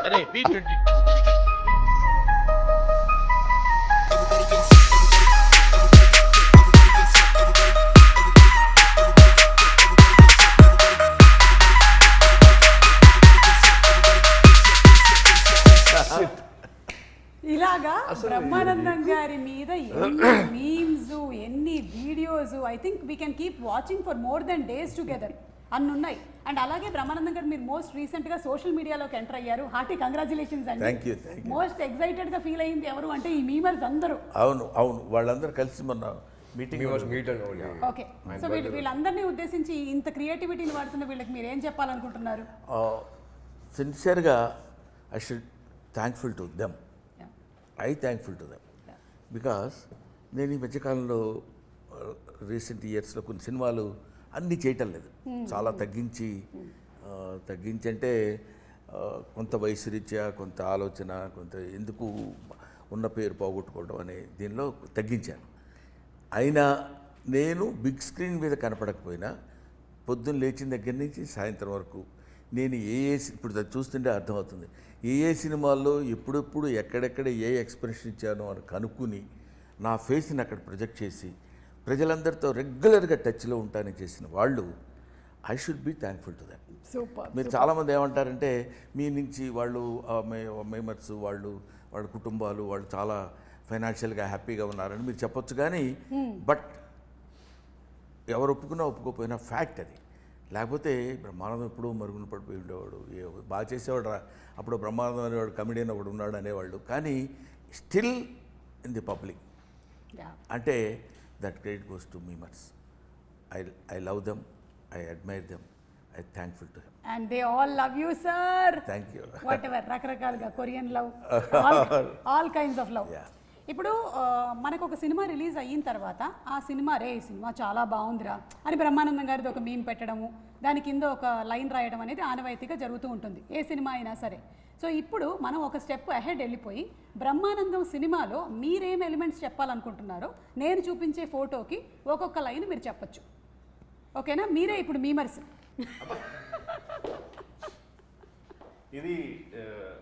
అరే B20. ఇలాగా బ్రహ్మానందం గారి మీద ఎన్ని మీమ్స్, ఎన్ని videos, I think we can keep watching for more than days together అన్ని ఉన్నాయి. అండ్ అలాగే బ్రహ్మానందం గారు మీరు మోస్ట్ రీసెంట్గా సోషల్ మీడియాలోకి ఎంటర్ అయ్యారు. హార్టీ కంగ్రాచులేషన్స్ అండి. Thank you. మోస్ట్ ఎక్సైటెడ్గా ఫీల్ అయింది ఎవరు అంటే ఈ మీమర్స్ అందరూ. అవును అవును, వాళ్ళందరూ కలిసి మొన్న meeting. Meet and okay, so వీళ్ళందరినీ ఉద్దేశించి ఇంత క్రియేటివిటీని వాడుతున్న వీళ్ళకి మీరు ఏం చెప్పాలనుకుంటున్నారు? సిన్సియర్గా I should thankful to them. Thankful to them because నేను ఈ మధ్యకాలంలో రీసెంట్ ఇయర్స్లో కొన్ని సినిమాలు అన్నీ చేయటం లేదు, చాలా తగ్గించి అంటే కొంత వయసు రీత్యా, కొంత ఆలోచన, కొంత ఎందుకు ఉన్న పేరు పోగొట్టుకోవడం అనే దీనిలో తగ్గించాను. అయినా నేను బిగ్ స్క్రీన్ మీద కనపడకపోయినా పొద్దున్న లేచిన దగ్గర నుంచి సాయంత్రం వరకు నేను ఇప్పుడు చూస్తుంటే అర్థమవుతుంది ఏ సినిమాల్లో ఎప్పుడెప్పుడు ఎక్కడెక్కడ ఏ ఎక్స్ప్రెషన్ ఇచ్చానో అని కనుక్కుని నా ఫేస్ని అక్కడ ప్రొజెక్ట్ చేసి ప్రజలందరితో రెగ్యులర్గా టచ్లో ఉంటానని చేసిన వాళ్ళు I should be thankful to that. Super. మీరు చాలామంది ఏమంటారంటే మీ నుంచి వాళ్ళు మెంబర్స్ వాళ్ళ కుటుంబాలు వాళ్ళు చాలా ఫైనాన్షియల్గా హ్యాపీగా ఉన్నారని మీరు చెప్పొచ్చు, కానీ బట్ ఎవరు ఒప్పుకున్నా ఒప్పుకోకపోయినా ఫ్యాక్ట్ అది. లేకపోతే బ్రహ్మానందం ఎప్పుడూ మరుగున పడిపోయి ఉండేవాడు, బాగా చేసేవాడు అప్పుడు బ్రహ్మానందం అనేవాడు, కమెడియన్ ఒకడు ఉన్నాడు అనేవాళ్ళు. కానీ స్టిల్ ఇన్ ది పబ్లిక్ అంటే that credit goes to memers. I love them, I admire them, I thankful to them. And they all love you sir. Thank you. Whatever, రకరకాలుగా Korean love, all kinds of love. ఇప్పుడు మనకు ఒక cinema release అయిన తర్వాత ఆ cinema ఈ cinema చాలా బాగుందిరా అని బ్రహ్మానందం గారిది ఒక మీమ్ పెట్టడము, దాని కింద ఒక లైన్ రాయడం అనేది ఆనవాయితీగా జరుగుతూ ఉంటుంది ఏ సినిమా అయినా సరే. సో ఇప్పుడు మనం ఒక స్టెప్ అహెడ్ వెళ్ళిపోయి బ్రహ్మానందం సినిమాలో మీరేం ఎలిమెంట్స్ చెప్పాలనుకుంటున్నారో నేను చూపించే ఫోటోకి ఒక్కొక్క లైన్ మీరు చెప్పచ్చు. ఓకేనా? మీరే ఇప్పుడు మీమర్స్. ఇది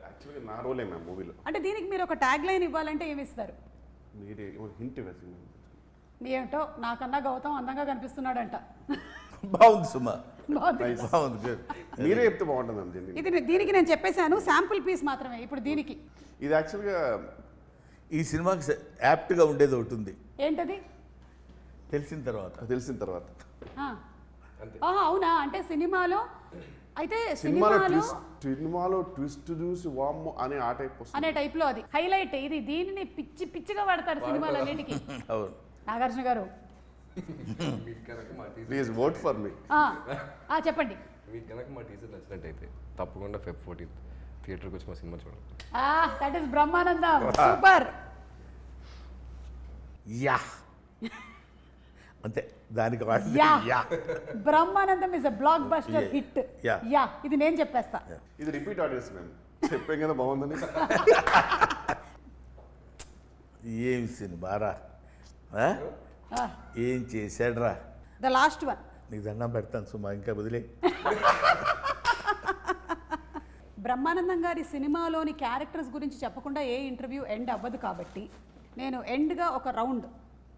యాక్చువల్గా నా రోలే మ్యామ్ మూవీలో. అంటే దీనికి మీరు ఒక ట్యాగ్ లైన్ ఇవ్వాలంటే ఏమి ఇస్తారు? మీరే హింట్ వేసి. ఏమిటో నాకన్నా గౌతమ్ అందంగా కనిపిస్తున్నాడంట. బాగుంది సుమా, బాగుంది. బాగుంది. మీరే చెప్తే బాగుంటుంది మ్యామ్ జెన్యున్. ఇది దీనికి నేను చెప్పేశాను, శాంపుల్ పీస్ మాత్రమే. ఇప్పుడు దీనికి ఇది యాక్చువల్గా ఈ సినిమాకి యాప్ట్గా ఉండేది ఒకటి ఉంది. ఏంటది? తెలిసిన తర్వాత తెలిసిన తర్వాత అవునా? అంటే సినిమాలో అయితే సినిమాలో సినిమాలో ట్విస్ట్ చూసి వామ్మో అనే ఆ టైప్ వస్తుంది. అనే టైప్ లో అది హైలైట్. ఇది దీనిని పిచ్చిగా వాడతారు సినిమాలన్నిటికీ. అవును. నాగార్జున గారు మీకు కనుక మా teaser please vote for me. చెప్పండి. మీకు కనుక మా టీజర్ నచ్చినట్టయితే తప్పకుండా Feb 14th థియేటర్కి వచ్చి మా సినిమా చూడండి. That is Brahmanandam. Super. Yeah అంతే దానికి yeah Brahmanandam is a block buster hit. Yeah. Yeah ఇది నేను చెప్పేస్తా. ఇది రిపీట్ ఆడియన్స్ మేము చెప్పాం కదా బాగుందని. ఏం సినిమారా ఏం చేశాడ్రా. The last one. నీకు దండం పెడతాను సుమా, ఇంకా వదిలే. బ్రహ్మానందం గారి సినిమాలోని క్యారెక్టర్స్ గురించి చెప్పకుండా ఏ ఇంటర్వ్యూ ఎండ్ అవ్వదు కాబట్టి నేను ఎండ్గా ఒక రౌండ్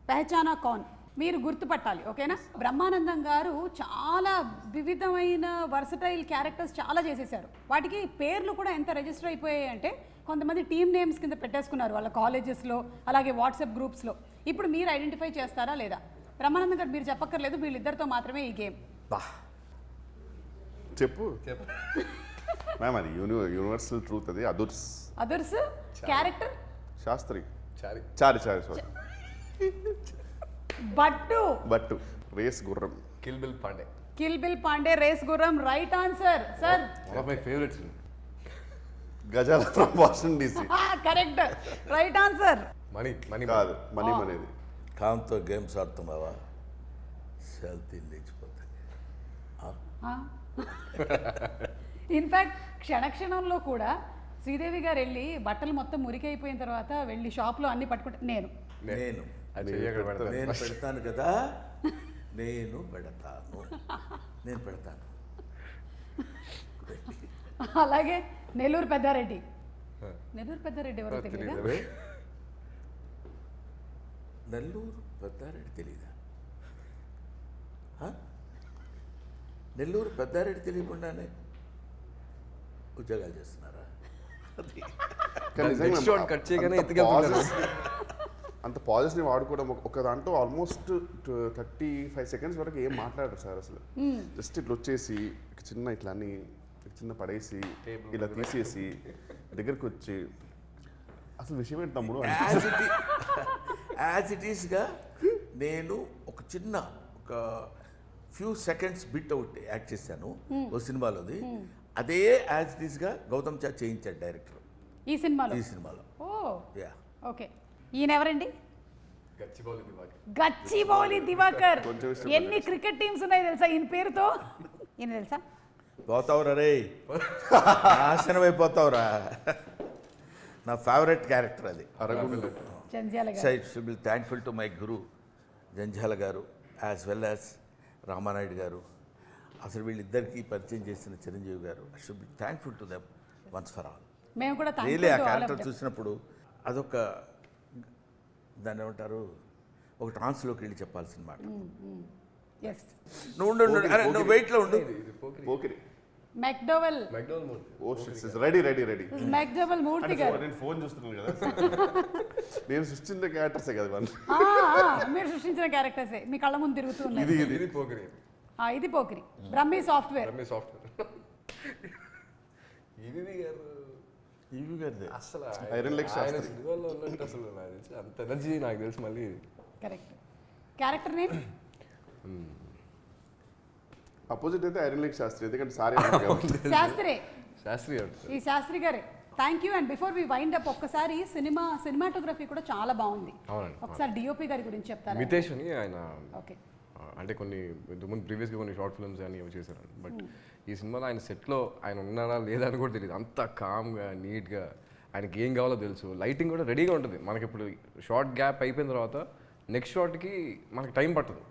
పెహచానా కౌన్ మీరు గుర్తుపట్టాలి. ఓకేనా? బ్రహ్మానందం గారు చాలా వివిధమైన వర్సటైల్ క్యారెక్టర్స్ చాలా చేసేసారు. వాటికి పేర్లు కూడా ఎంత రిజిస్టర్ అయిపోయాయి అంటే కొంతమంది టీమ్ నేమ్స్ కింద పెట్టేసుకున్నారు వాళ్ళ కాలేజెస్లో, అలాగే వాట్సాప్ గ్రూప్స్లో. ఇప్పుడు మీరు ఐడెంటిఫై చేస్తారా లేదా? బ్రహ్మానందం గారు మీరు చెప్పక్కర్లేదు, వీళ్ళిద్దరితో మాత్రమే ఈ గేమ్. బా చెప్పు మ్యామ్, అది యూనివర్సల్ ట్రూత్. అది others character Shastri Chari Chari sorry Bhattu race Gurram kill bill Pandey. Kill bill Pandey race Gurram. Right answer sir. One of my favourites. Ghazala from Washington DC. Correct. Right answer. Money కాదు మనీ అనేది. కాంతో గేమ్స్ ఆడుతున్నావా? సెల్తీ లేచిపోతాయి. ఇన్ఫ్యాక్ట్ క్షణక్షణంలో కూడా శ్రీదేవి గారు వెళ్ళి బట్టలు మొత్తం మురికైపోయిన తర్వాత వెళ్ళి షాప్లో అన్ని పట్టుకుంటే నేను అది చెయ్యక్కడ పెడతాను. నేను పెడతాను కదా, నేను పెడతాను. అలాగే నెల్లూరు పెద్దారెడ్డి. నెల్లూరు పెద్దారెడ్డి ఎవరో తెలియదా? నెల్లూరు పెద్దారెడ్డి తెలీదా? నెల్లూరు పెద్దారెడ్డి తెలియకుండానే ఉద్యోగాలు చేస్తున్నారా? నెక్స్ట్ షాట్ కట్ చేయగానే ఎత్తుకెళ్తున్నారు. అంత పాజెస్ని వాడుకోవడం ఒక దాంట్లో ఆల్మోస్ట్ 35 seconds వరకు ఏం మాట్లాడరు సార్ అసలు. జస్ట్ ఇట్లా వచ్చేసి ఇట్లా అన్ని చిన్న పడేసి ఇలా తీసేసి దగ్గరికి వచ్చి అసలు విషయం ఏంటి తమ్ముడు యాజ్ ఇట్ ఈస్గా నేను ఒక చిన్న ఒక few seconds bit out act చేశాను ఓ సినిమాలోది. అదే యాజ్ ఇట్ ఈస్గా గౌతమ్ చా చేయించాడు డైరెక్టర్ ఈ సినిమాలో. Yeah okay. ఈయన ఎవరండి? గచ్చిబౌలి దివాకర్. కొంచెం ఇష్టం ఎన్ని క్రికెట్ టీమ్స్ ఉన్నాయి తెలుసా ఈయన పేరుతో? ఈయన తెలుసా? పోతావురా రే, నాశనం అయిపోతావురా. నా ఫేవరెట్ క్యారెక్టర్ అది. Jandhyala garu. I should be thankful to my guru Jandhyala garu as well as Ramanaidu గారు. అసలు వీళ్ళిద్దరికీ పరిచయం చేసిన చిరంజీవి గారు. I should be thankful to them once for all. మేము కూడా రియలీ ఆ క్యారెక్టర్ చూసినప్పుడు అదొక దాన్ని ఏమంటారు, ఒక ట్రాన్స్లోకి వెళ్ళి చెప్పాల్సిన మాట. నువ్వు నువ్వు వెయిట్లో ఉండు. పోకిరి మెక్డోవెల్. రెడీ మెక్డోవెల్ మూర్తి గారు. నేను ఫోన్ చూస్తున్నాను కదా. నేను సృష్టించిన క్యారెక్టర్సే కదా వాళ్ళు. మీరు సృష్టించిన క్యారెక్టర్సే మీ కళ్ళ ముందు తిరుగుతూ ఉన్నాయి. ఇది పోకిరి. ఇది పోకిరి. బ్రహ్మి సాఫ్ట్వేర్. ఈవి గారిది అసలు ఐరన్ లెగ్ శాస్త్రి. సినిమాలో ఉన్నట్టు అసలు నాకు తెలిసి అంత ఎనర్జీ నాకు తెలిసి మళ్ళీ. కరెక్ట్. క్యారెక్టర్ నేమ్ అపోజిట్ అయితే ఐరన్ లెగ్ శాస్త్రి, ఎందుకంటే సారీ శాస్త్రి. ఈ శాస్త్రి గారే. Thank you. And before we wind up ఒక్కసారి సినిమాటోగ్రఫీ కూడా చాలా బాగుంది. ఒకసారి డిఓపి గారి గురించి చెప్తారా? మితేష్ అని ఆయన. ఓకే. అంటే ఇంతకుముందు ప్రీవియస్గా కొన్ని షార్ట్ ఫిల్మ్స్ అని ఇవి చేశారు. బట్ ఈ సినిమాలో ఆయన సెట్లో ఆయన ఉన్నారా లేదా అని కూడా తెలియదు. అంత కామ్గా నీట్గా ఆయనకి ఏం కావాలో తెలుసు. లైటింగ్ కూడా రెడీగా ఉంటుంది. మనకి ఇప్పుడు షార్ట్ గ్యాప్ అయిపోయిన తర్వాత నెక్స్ట్ షాట్కి మనకి టైం పట్టదు.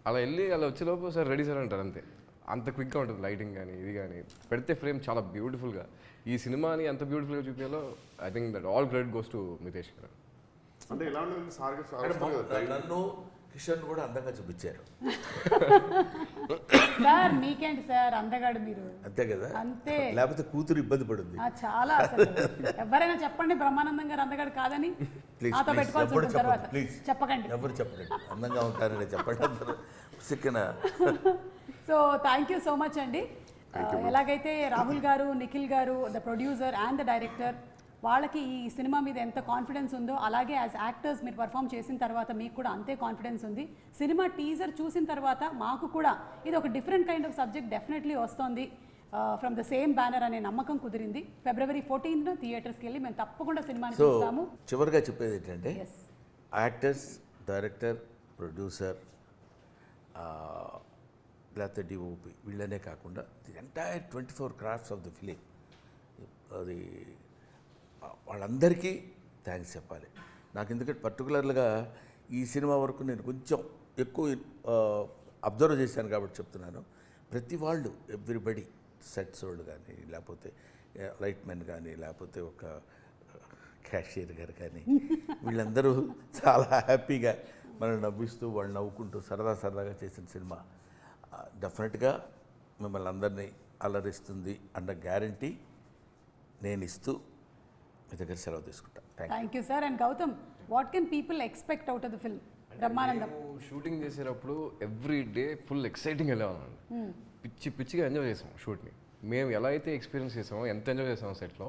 అలా వెళ్ళి అలా వచ్చేలోపు సార్ రెడీ సార్ అంటారు అంతే. అంత క్విక్గా ఉంటుంది లైటింగ్ కానీ ఇది కానీ. పెడితే ఫ్రేమ్ చాలా బ్యూటిఫుల్గా. ఈ సినిమాని ఎంత బ్యూటిఫుల్గా చూపించాలో I think that all credit goes to Mitesh garu. అంటే ఎలా ఉంటుంది సార్ నన్ను కిషన్ కూడా అందంగా చూపించారు. సార్ మీకేంటి సార్ అందగాడు మీరు. అంతే కదా, అంతే. లేకపోతే కూతురు ఇబ్బంది పడుతుంది. చాలా అసలు ఎవరైనా చెప్పండి బ్రహ్మానందం గారు అందగాడు కాదని. నాతో పెట్టుకోవాల్సి ఉంటుంది తర్వాత. చెప్పకండి, ఎవరు చెప్పండి అందంగా ఉంటారని చెప్పండి అందరూ. So thank you so much అండి. ఎలాగైతే రాహుల్ గారు, నిఖిల్ గారు, the producer and the director, వాళ్ళకి ఈ సినిమా మీద ఎంత కాన్ఫిడెన్స్ ఉందో అలాగే యాజ్ యాక్టర్స్ మీరు పర్ఫామ్ చేసిన తర్వాత మీకు కూడా అంతే కాన్ఫిడెన్స్ ఉంది. సినిమా టీజర్ చూసిన తర్వాత మాకు కూడా ఇది ఒక different kind of subject definitely వస్తుంది ఫ్రమ్ ద సేమ్ బ్యానర్ అనే నమ్మకం కుదిరింది. February 14th థియేటర్స్కి వెళ్ళి మేము తప్పకుండా సినిమాని సో చూస్తాము. చివరిగా చెప్పేది ఏంటంటే ఎస్, యాక్టర్స్, డైరెక్టర్, ప్రొడ్యూసర్, లేకపోతే డిఓపి వీళ్ళనే కాకుండా the entire 24 crafts of the film, అది వాళ్ళందరికీ థ్యాంక్స్ చెప్పాలి. నాకు ఎందుకంటే పర్టికులర్గా ఈ సినిమా వరకు నేను కొంచెం ఎక్కువ అబ్జర్వ్ చేశాను కాబట్టి చెప్తున్నాను. ప్రతి వాళ్ళు ఎవ్రీబడి, సెట్స్ వాళ్ళు కానీ, లేకపోతే లైట్ మెన్ కానీ, లేకపోతే ఒక క్యాషియర్ గారు కానీ, వీళ్ళందరూ చాలా హ్యాపీగా మనం నవ్విస్తూ వాళ్ళు నవ్వుకుంటూ సరదాగా చేసిన సినిమా డెఫినెట్గా మిమ్మల్ని అందరినీ అలరిస్తుంది అన్న గ్యారంటీ నేను ఇస్తూ మీ దగ్గర సెలవు తీసుకుంటాను. Thank you sir. And Gautam, what can people expect out of the film Brahmanandam? Shooting చేసేటప్పుడు ఎవ్రీ డే ఫుల్ ఎక్సైటింగ్ వెళ్ళేవాళ్ళం. పిచ్చిగా ఎంజాయ్ చేసాం షూట్ని. మేము ఎలా అయితే ఎక్స్పీరియన్స్ చేసామో, ఎంత ఎంజాయ్ చేసామో సెట్లో,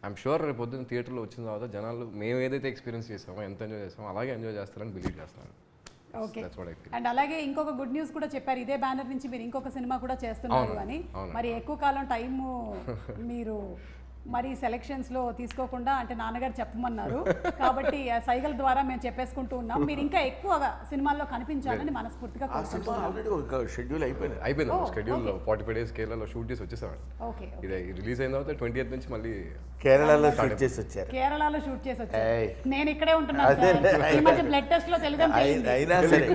ఐఎమ్ షూర్ రేపు పొద్దున్న థియేటర్లో వచ్చిన తర్వాత జనాలు మేము ఏదైతే ఎక్స్పీరియన్స్ చేసామో, ఎంత ఎంజాయ్ చేసామో అలాగే ఎంజాయ్ చేస్తారని బిలీవ్ చేస్తున్నాను. Okay. That's what I feel. And అలాగే ఇంకొక గుడ్ న్యూస్ కూడా చెప్పారు, ఇదే బ్యానర్ నుంచి మీరు ఇంకొక సినిమా కూడా చేస్తున్నారు అని. మరి ఎక్కువ కాలం టైము మీరు మరి సెలెక్షన్స్లో తీసుకోకుండా, అంటే నాన్నగారు చెప్పమన్నారు కాబట్టి ఆ సైగల ద్వారా మేము చెప్పేసుకుంటూ ఉన్నాం. మీరు ఇంకా ఎక్కువగా సినిమాల్లో కనిపించాలని మనస్ఫూర్తిగా ఆ సినిమా ఆల్రెడీ ఒక షెడ్యూల్ అయిపోయింది. షెడ్యూల్ 45 days కేరళలో షూట్ చేసి వచ్చేసామండి. ఓకే. ఇది రిలీజ్ అయిన తర్వాత 20th నుంచి మళ్ళీ కేరళలో షూట్ చేసి వచ్చారు. కేరళలో షూట్ చేసి వచ్చారు. ఏయ్. నేను ఇక్కడే ఉంటున్నాను సార్. ఈ మధ్య బ్లడ్ టెస్ట్ లో తెలుగు అయినా సరే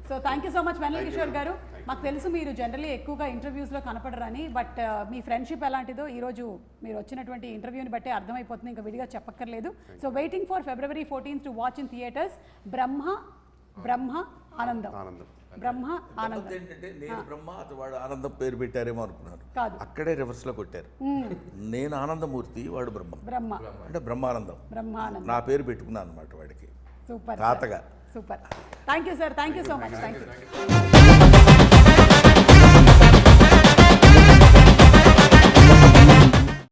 so thank you so much Vennela Kishore garu. మాకు తెలుసు మీరు జనరల్లీ ఎక్కువగా ఇంటర్వ్యూస్లో కనపడరని, బట్ మీ ఫ్రెండ్షిప్ ఎలాంటిదో ఈరోజు మీరు వచ్చినటువంటి ఇంటర్వ్యూని బట్టే అర్థమైపోతుంది, ఇంకా విడిగా చెప్పక్కర్లేదు. So waiting for February 14th to watch in theatres Brahma Anandam. Brahma ఆనందం ఏంటంటే నేను బ్రహ్మ, అతను వాడు ఆనందం పేరు పెట్టారేమో అనుకున్నాను. కాదు, అక్కడే రివర్స్లో కొట్టారు. నేను ఆనందమూర్తి, వాడు బ్రహ్మ అంటే బ్రహ్మానందం. బ్రహ్మానందం నా పేరు పెట్టుకున్నాను అనమాట వాడికి సూపర్ తాతగా. Super. Thank you sir. Thank you so much. Thank you.